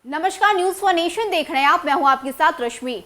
नमस्कार, news for nation देख रहे हैं आप। मैं हूं आपके साथ रश्मि।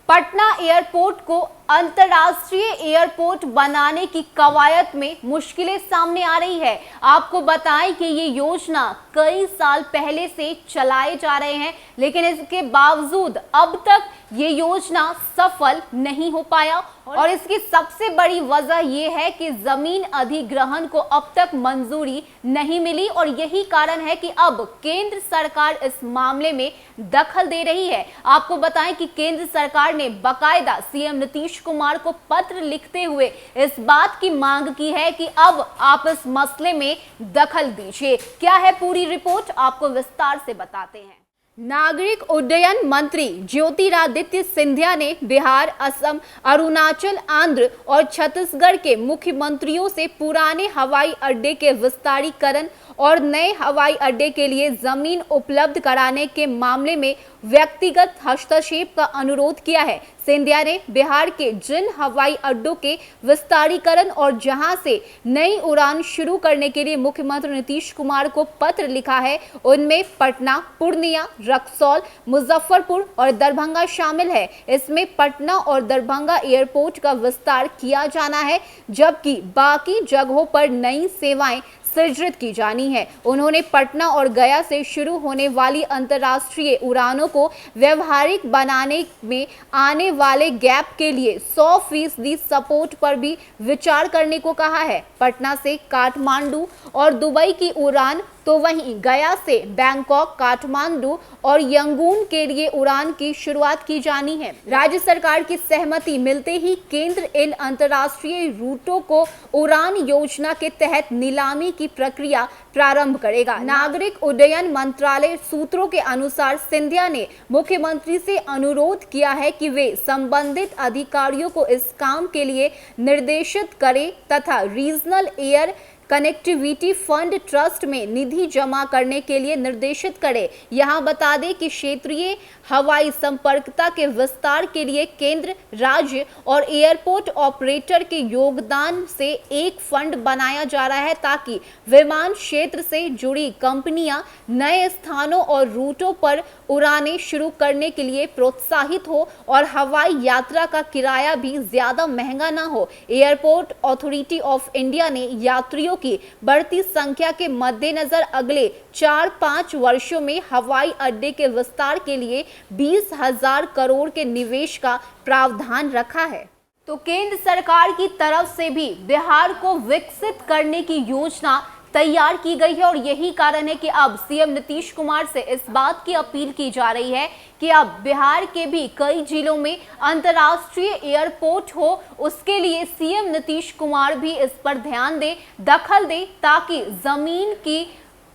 पटना एयरपोर्ट को अंतर्राष्ट्रीय एयरपोर्ट बनाने की कवायद में मुश्किलें सामने आ रही है। आपको बताएं कि ये योजना कई साल पहले से चलाए जा रहे हैं, लेकिन इसके बावजूद अब तक ये योजना सफल नहीं हो पाया। और इसकी सबसे बड़ी वजह यह है कि जमीन अधिग्रहण को अब तक मंजूरी नहीं मिली और यही कारण है कि अब केंद्र सरकार इस मामले में दखल दे रही है। आपको बताएं कि केंद्र सरकार ने बाकायदा सीएम नीतीश कुमार को पत्र लिखते हुए इस बात की मांग की है कि अब आप इस मसले में दखल दीजिए। क्या है पूरी रिपोर्ट, आपको विस्तार से बताते हैं। नागरिक उड्डयन मंत्री ज्योतिरादित्य सिंधिया ने बिहार, असम, अरुणाचल, आंध्र और छत्तीसगढ़ के मुख्यमंत्रियों से पुराने हवाई अड्डे के विस्तारीकरण और नए हवाई अड्डे के लिए जमीन उपलब्ध कराने के मामले में व्यक्तिगत हस्तक्षेप का अनुरोध किया है। सिंधिया ने बिहार के जिन हवाई अड्डों के विस्तारीकरण और जहां से नई उड़ान शुरू करने के लिए मुख्यमंत्री नीतीश कुमार को पत्र लिखा है, उनमें पटना, पूर्णिया, रक्सौल, मुजफ्फरपुर और दरभंगा शामिल है। इसमें पटना और दरभंगा एयरपोर्ट का विस्तार किया जाना है, जबकि बाकी जगहों पर नई सेवाएं सृजित की जानी है। उन्होंने पटना और गया से शुरू होने वाली अंतर्राष्ट्रीय उड़ानों को व्यवहारिक बनाने में आने वाले गैप के लिए 100% सपोर्ट पर भी विचार करने को कहा है। पटना से काठमांडू और दुबई की उड़ान, तो वहीं गया से बैंकॉक, काठमांडू और यंगून के लिए उड़ान की शुरुआत की जानी है। राज्य सरकार की सहमति मिलते ही केंद्र इन अंतर्राष्ट्रीय रूटों को उड़ान योजना के तहत नीलामी की प्रक्रिया प्रारंभ करेगा। नागरिक उड्डयन मंत्रालय सूत्रों के अनुसार सिंधिया ने मुख्यमंत्री से अनुरोध किया है कि वे संबंधित अधिकारियों को इस काम के लिए निर्देशित करें तथा regional air connectivity fund trust में निधि जमा करने के लिए निर्देशित करें। यहां बता दें कि क्षेत्रीय हवाई संपर्कता के विस्तार के लिए केंद्र, राज्य और एयरपोर्ट ऑपरेटर के योगदान से एक फंड बनाया जा रहा है ताकि विमान क्षेत्र से जुड़ी कंपनियां नए स्थानों और रूटों पर उड़ानें शुरू करने के लिए प्रोत्साहित हो और हवाई यात्रा का किराया भी ज्यादा महंगा ना हो। एयरपोर्ट अथॉरिटी ऑफ इंडिया ने यात्रियों की बढ़ती संख्या के मद्देनजर अगले 4-5 वर्षों में हवाई अड्डे के विस्तार के लिए 20,000 करोड़ के निवेश का प्रावधान रखा है। तो केंद्र सरकार की तरफ से भी बिहार को विकसित करने की योजना तैयार की गई है और यही कारण है कि अब सीएम नीतीश कुमार से इस बात की अपील की जा रही है कि अब बिहार के भी कई जिलों में अंतर्राष्ट्रीय एयरपोर्ट हो। उसके लिए सीएम नीतीश कुमार भी इस पर ध्यान दे, दखल दे, ताकि जमीन की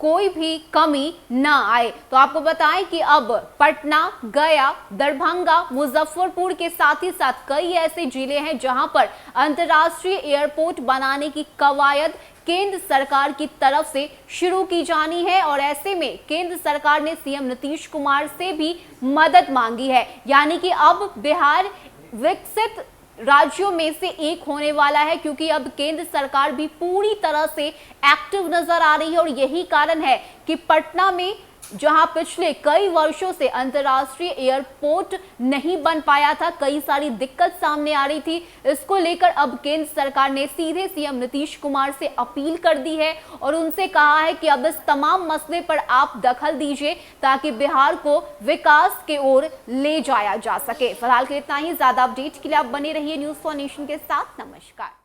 कोई भी कमी ना आए। तो आपको बताएं कि अब पटना, गया, दरभंगा, मुजफ्फरपुर के साथ ही साथ कई ऐसे जिले हैं जहां पर अंतर्राष्ट्रीय एयरपोर्ट बनाने की कवायद केंद्र सरकार की तरफ से शुरू की जानी है और ऐसे में केंद्र सरकार ने सीएम नीतीश कुमार से भी मदद मांगी है। यानी कि अब बिहार विकसित राज्यों में से एक होने वाला है, क्योंकि अब केंद्र सरकार भी पूरी तरह से एक्टिव नजर आ रही है और यही कारण है कि पटना में जहां पिछले कई वर्षों से अंतर्राष्ट्रीय एयरपोर्ट नहीं बन पाया था, कई सारी दिक्कत सामने आ रही थी, इसको लेकर अब केंद्र सरकार ने सीधे सीएम नीतीश कुमार से अपील कर दी है और उनसे कहा है कि अब इस तमाम मसले पर आप दखल दीजिए ताकि बिहार को विकास की ओर ले जाया जा सके। फिलहाल के इतना ही। ज्यादा अपडेट के लिए आप बने रहिए न्यूज फॉर नेशन के साथ। नमस्कार।